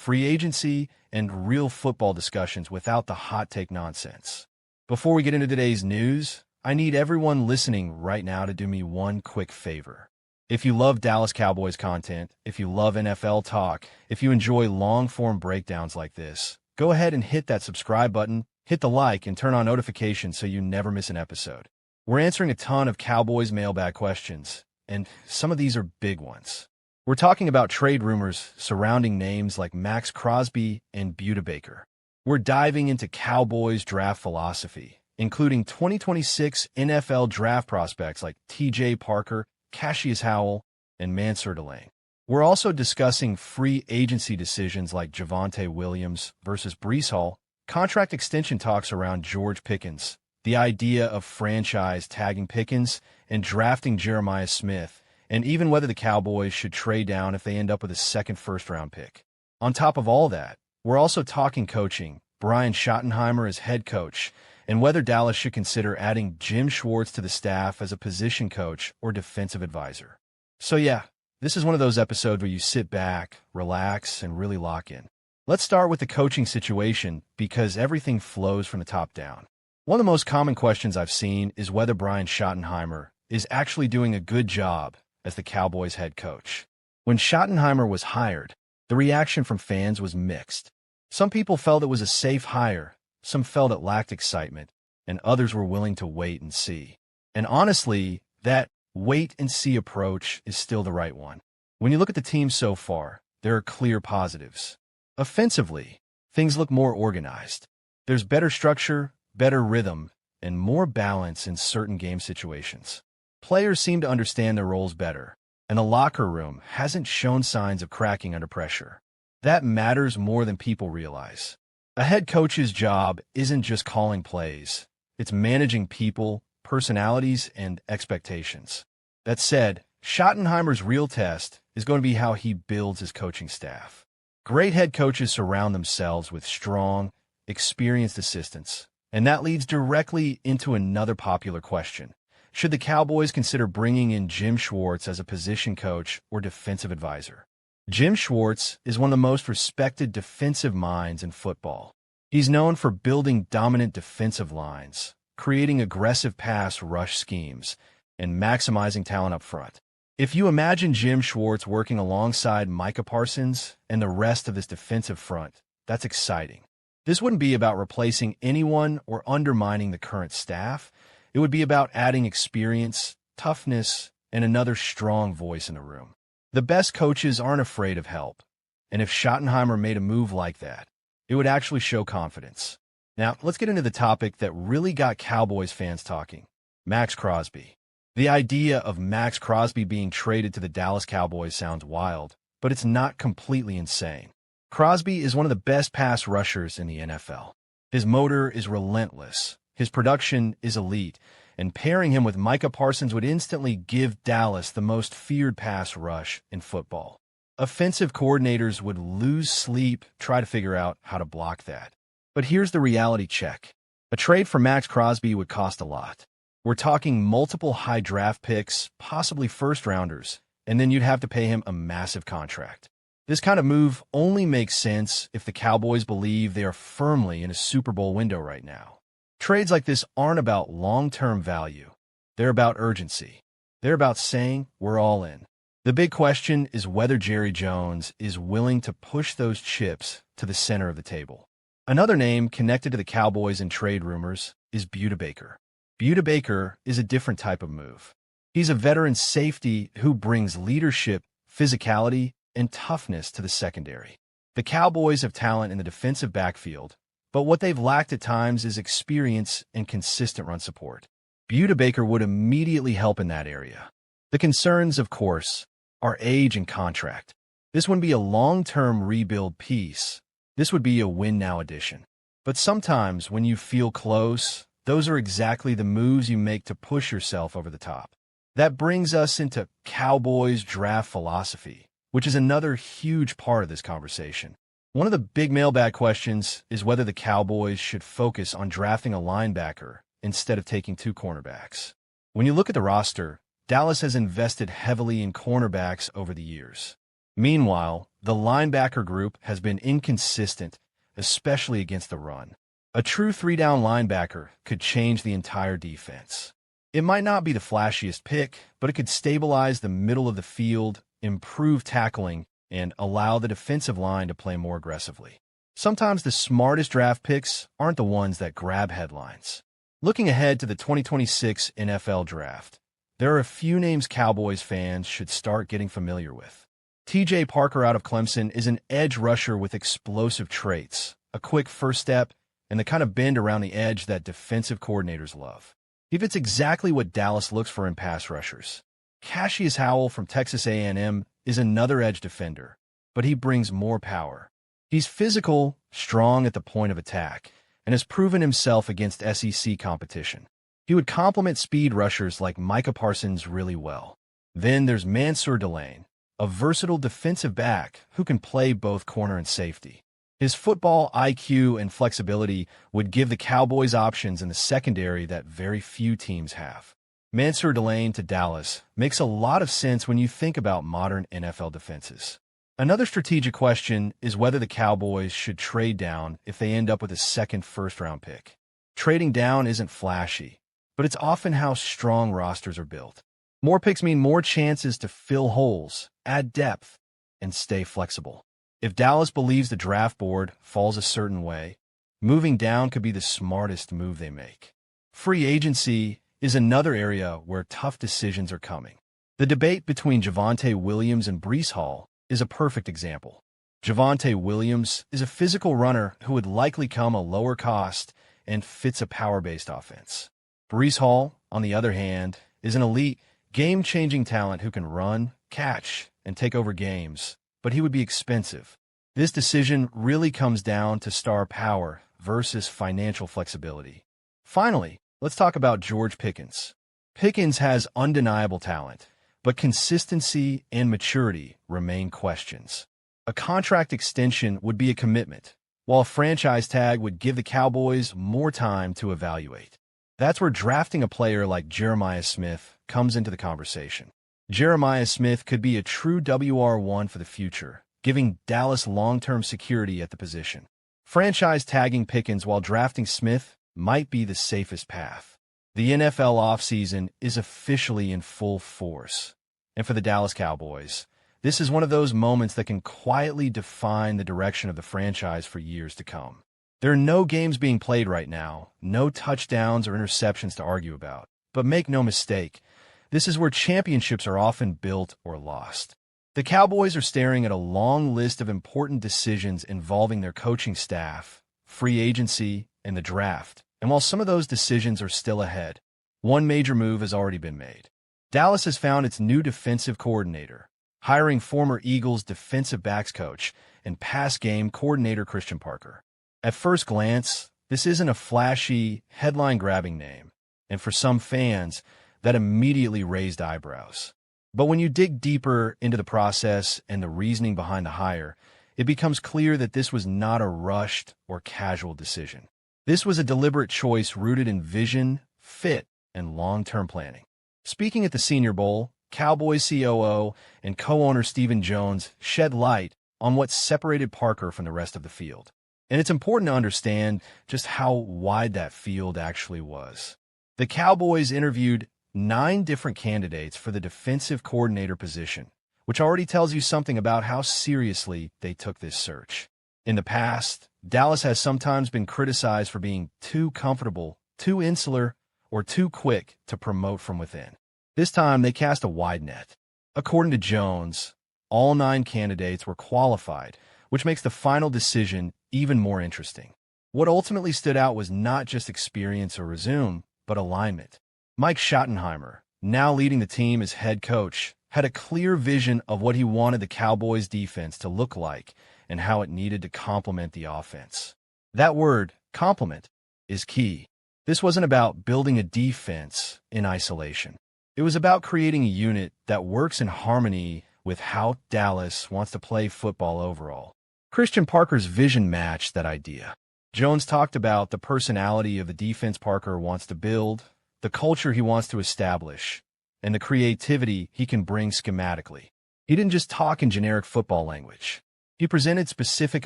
free agency, and real football discussions without the hot take nonsense. Before we get into today's news, I need everyone listening right now to do me one quick favor. If you love Dallas Cowboys content, if you love NFL talk, if you enjoy long-form breakdowns like this, go ahead and hit that subscribe button, hit the like, and turn on notifications so you never miss an episode. We're answering a ton of Cowboys mailbag questions, and some of these are big ones. We're talking about trade rumors surrounding names like Maxx, Crosby, and Baker. We're diving into Cowboys draft philosophy, including 2026 NFL draft prospects like TJ Parker, Cassius Howell, and Mansour Delane. We're also discussing free agency decisions like Javonte Williams versus Breece Hall, contract extension talks around George Pickens, the idea of franchise tagging Pickens and drafting Jeremiah Smith, and even whether the Cowboys should trade down if they end up with a second first-round pick. On top of all that, we're also talking coaching, Brian Schottenheimer as head coach, and whether Dallas should consider adding Jim Schwartz to the staff as a position coach or defensive advisor. So yeah, this is one of those episodes where you sit back, relax, and really lock in. Let's start with the coaching situation because everything flows from the top down. One of the most common questions I've seen is whether Brian Schottenheimer is actually doing a good job as the Cowboys head coach. When Schottenheimer was hired, the reaction from fans was mixed. Some people felt it was a safe hire, some felt it lacked excitement, and others were willing to wait and see. And honestly, that wait-and-see approach is still the right one. When you look at the team so far, there are clear positives. Offensively, things look more organized. There's better structure, better rhythm, and more balance in certain game situations. Players seem to understand their roles better, and the locker room hasn't shown signs of cracking under pressure. That matters more than people realize. A head coach's job isn't just calling plays. It's managing people, personalities, and expectations. That said, Schottenheimer's real test is going to be how he builds his coaching staff. Great head coaches surround themselves with strong, experienced assistants, and that leads directly into another popular question. Should the Cowboys consider bringing in Jim Schwartz as a position coach or defensive advisor? Jim Schwartz is one of the most respected defensive minds in football. He's known for building dominant defensive lines, creating aggressive pass rush schemes, and maximizing talent up front. If you imagine Jim Schwartz working alongside Micah Parsons and the rest of this defensive front, that's exciting. This wouldn't be about replacing anyone or undermining the current staff. It would be about adding experience, toughness, and another strong voice in the room. The best coaches aren't afraid of help, and if Schottenheimer made a move like that, it would actually show confidence. Now, let's get into the topic that really got Cowboys fans talking, Maxx Crosby. The idea of Maxx Crosby being traded to the Dallas Cowboys sounds wild, but it's not completely insane. Crosby is one of the best pass rushers in the NFL. His motor is relentless, his production is elite, and pairing him with Micah Parsons would instantly give Dallas the most feared pass rush in football. Offensive coordinators would lose sleep trying to figure out how to block that. But here's the reality check. A trade for Maxx Crosby would cost a lot. We're talking multiple high draft picks, possibly first-rounders, and then you'd have to pay him a massive contract. This kind of move only makes sense if the Cowboys believe they are firmly in a Super Bowl window right now. Trades like this aren't about long-term value. They're about urgency. They're about saying, we're all in. The big question is whether Jerry Jones is willing to push those chips to the center of the table. Another name connected to the Cowboys in trade rumors is Baker. Baker is a different type of move. He's a veteran safety who brings leadership, physicality, and toughness to the secondary. The Cowboys have talent in the defensive backfield, but what they've lacked at times is experience and consistent run support. Baker would immediately help in that area. The concerns, of course, are age and contract. This wouldn't be a long-term rebuild piece. This would be a win-now addition. But sometimes when you feel close, those are exactly the moves you make to push yourself over the top. That brings us into Cowboys draft philosophy, which is another huge part of this conversation. One of the big mailbag questions is whether the Cowboys should focus on drafting a linebacker instead of taking two cornerbacks. When you look at the roster, Dallas has invested heavily in cornerbacks over the years. Meanwhile, the linebacker group has been inconsistent, especially against the run. A true three-down linebacker could change the entire defense. It might not be the flashiest pick, but it could stabilize the middle of the field, improve tackling, and allow the defensive line to play more aggressively. Sometimes the smartest draft picks aren't the ones that grab headlines. Looking ahead to the 2026 NFL Draft, there are a few names Cowboys fans should start getting familiar with. T.J. Parker out of Clemson is an edge rusher with explosive traits, a quick first step, and the kind of bend around the edge that defensive coordinators love. He fits exactly what Dallas looks for in pass rushers. Cassius Howell from Texas A&M is another edge defender, but he brings more power. He's physical, strong at the point of attack, and has proven himself against SEC competition. He would complement speed rushers like Micah Parsons really well. Then there's Mansour Delane, a versatile defensive back who can play both corner and safety. His football IQ and flexibility would give the Cowboys options in the secondary that very few teams have. Mansour Delane to Dallas makes a lot of sense when you think about modern NFL defenses. Another strategic question is whether the Cowboys should trade down if they end up with a second first-round pick. Trading down isn't flashy, but it's often how strong rosters are built. More picks mean more chances to fill holes, add depth, and stay flexible. If Dallas believes the draft board falls a certain way, moving down could be the smartest move they make. Free agency is another area where tough decisions are coming. The debate between Javonte Williams and Breece Hall is a perfect example. Javonte Williams is a physical runner who would likely come a lower cost and fits a power-based offense. Breece Hall, on the other hand, is an elite, game-changing talent who can run, catch, and take over games, but he would be expensive. This decision really comes down to star power versus financial flexibility. Finally, let's talk about George Pickens. Pickens has undeniable talent, but consistency and maturity remain questions. A contract extension would be a commitment, while a franchise tag would give the Cowboys more time to evaluate. That's where drafting a player like Jeremiah Smith comes into the conversation. Jeremiah Smith could be a true WR1 for the future, giving Dallas long-term security at the position. Franchise tagging Pickens while drafting Smith might be the safest path. The NFL offseason is officially in full force. And for the Dallas Cowboys, this is one of those moments that can quietly define the direction of the franchise for years to come. There are no games being played right now, no touchdowns or interceptions to argue about. But make no mistake, this is where championships are often built or lost. The Cowboys are staring at a long list of important decisions involving their coaching staff, free agency, and the draft. And while some of those decisions are still ahead, one major move has already been made. Dallas has found its new defensive coordinator, hiring former Eagles defensive backs coach and pass game coordinator Christian Parker. At first glance, this isn't a flashy, headline-grabbing name, and for some fans, that immediately raised eyebrows. But when you dig deeper into the process and the reasoning behind the hire, it becomes clear that this was not a rushed or casual decision. This was a deliberate choice rooted in vision, fit, and long-term planning. Speaking at the Senior Bowl, Cowboys COO and co-owner Stephen Jones shed light on what separated Parker from the rest of the field. And it's important to understand just how wide that field actually was. The Cowboys interviewed 9 different candidates for the defensive coordinator position, which already tells you something about how seriously they took this search. In the past, Dallas has sometimes been criticized for being too comfortable, too insular, or too quick to promote from within. This time, they cast a wide net. According to Jones, all 9 candidates were qualified, which makes the final decision even more interesting. What ultimately stood out was not just experience or resume, but alignment. Mike Schottenheimer, now leading the team as head coach, had a clear vision of what he wanted the Cowboys' defense to look like and how it needed to complement the offense. That word, complement, is key. This wasn't about building a defense in isolation. It was about creating a unit that works in harmony with how Dallas wants to play football overall. Christian Parker's vision matched that idea. Jones talked about the personality of the defense Parker wants to build, the culture he wants to establish, and the creativity he can bring schematically. He didn't just talk in generic football language. He presented specific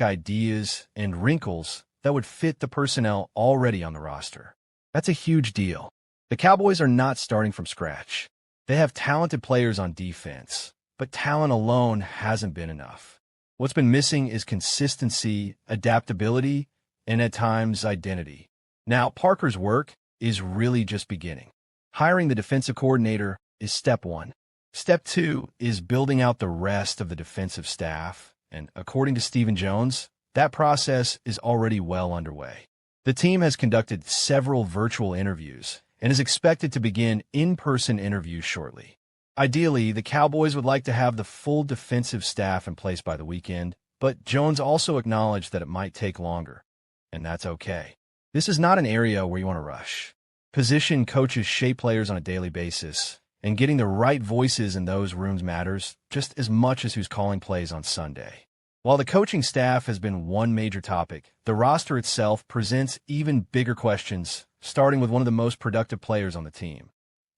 ideas and wrinkles that would fit the personnel already on the roster. That's a huge deal. The Cowboys are not starting from scratch. They have talented players on defense, but talent alone hasn't been enough. What's been missing is consistency, adaptability, and at times identity. Now, Parker's work is really just beginning. Hiring the defensive coordinator is step one. Step two is building out the rest of the defensive staff, and according to Stephen Jones, that process is already well underway. The team has conducted several virtual interviews and is expected to begin in-person interviews shortly. Ideally, the Cowboys would like to have the full defensive staff in place by the weekend, but Jones also acknowledged that it might take longer, and that's okay. This is not an area where you want to rush. Position coaches shape players on a daily basis, and getting the right voices in those rooms matters just as much as who's calling plays on Sunday. While the coaching staff has been one major topic, the roster itself presents even bigger questions, starting with one of the most productive players on the team,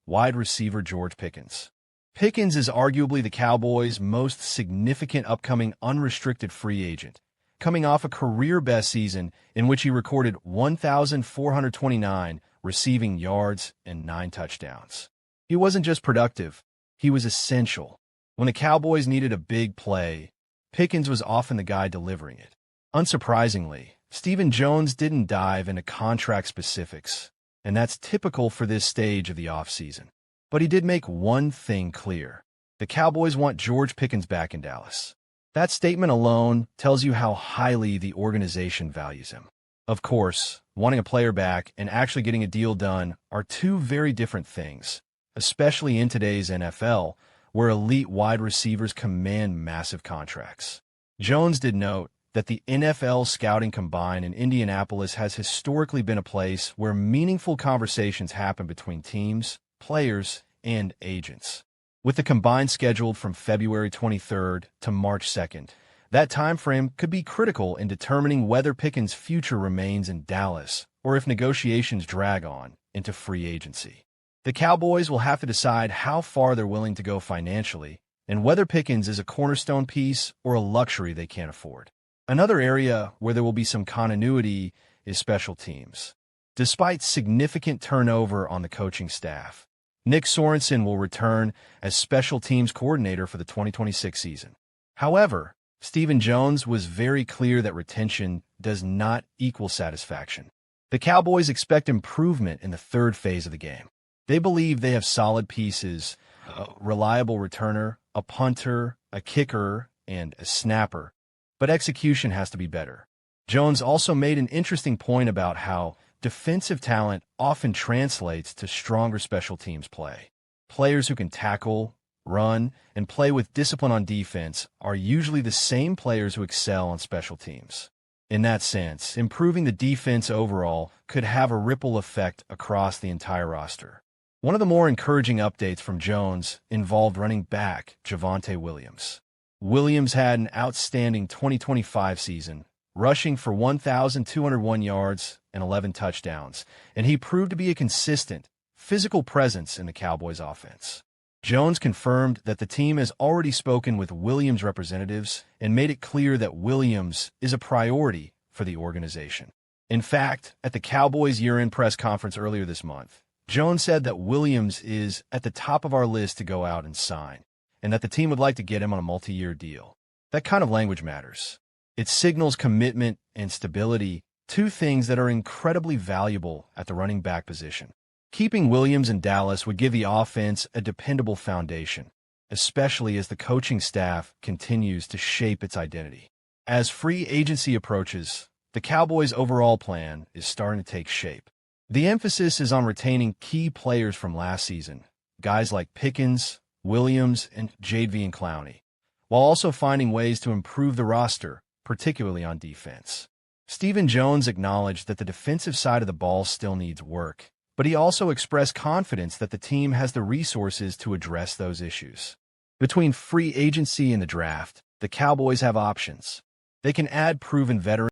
wide receiver George Pickens. Pickens is arguably the Cowboys' most significant upcoming unrestricted free agent, coming off a career-best season in which he recorded 1,429 receiving yards and 9 touchdowns. He wasn't just productive, he was essential. When the Cowboys needed a big play, Pickens was often the guy delivering it. Unsurprisingly, Stephen Jones didn't dive into contract specifics, and that's typical for this stage of the offseason. But he did make one thing clear. The Cowboys want George Pickens back in Dallas. That statement alone tells you how highly the organization values him. Of course, wanting a player back and actually getting a deal done are two very different things, especially in today's NFL, where elite wide receivers command massive contracts. Jones did note that the NFL scouting combine in Indianapolis has historically been a place where meaningful conversations happen between teams, players, and agents. With the combine scheduled from February 23rd to March 2nd, that time frame could be critical in determining whether Pickens' future remains in Dallas or if negotiations drag on into free agency. The Cowboys will have to decide how far they're willing to go financially and whether Pickens is a cornerstone piece or a luxury they can't afford. Another area where there will be some continuity is special teams. Despite significant turnover on the coaching staff, Nick Sorensen will return as special teams coordinator for the 2026 season. However, Stephen Jones was very clear that retention does not equal satisfaction. The Cowboys expect improvement in the third phase of the game. They believe they have solid pieces, a reliable returner, a punter, a kicker, and a snapper, but execution has to be better. Jones also made an interesting point about how defensive talent often translates to stronger special teams play. Players who can tackle, run, and play with discipline on defense are usually the same players who excel on special teams. In that sense, improving the defense overall could have a ripple effect across the entire roster. One of the more encouraging updates from Jones involved running back Javonte Williams. Williams had an outstanding 2025 season, rushing for 1,201 yards and 11 touchdowns, and he proved to be a consistent, physical presence in the Cowboys' offense. Jones confirmed that the team has already spoken with Williams' representatives and made it clear that Williams is a priority for the organization. In fact, at the Cowboys' year-end press conference earlier this month, Jones said that Williams is at the top of our list to go out and sign, and that the team would like to get him on a multi-year deal. That kind of language matters. It signals commitment and stability, two things that are incredibly valuable at the running back position. Keeping Williams in Dallas would give the offense a dependable foundation, especially as the coaching staff continues to shape its identity. As free agency approaches, the Cowboys' overall plan is starting to take shape. The emphasis is on retaining key players from last season, guys like Pickens, Williams, and Jadeveon Clowney, while also finding ways to improve the roster, particularly on defense. Stephen Jones acknowledged that the defensive side of the ball still needs work, but he also expressed confidence that the team has the resources to address those issues. Between free agency and the draft, the Cowboys have options. They can add proven veterans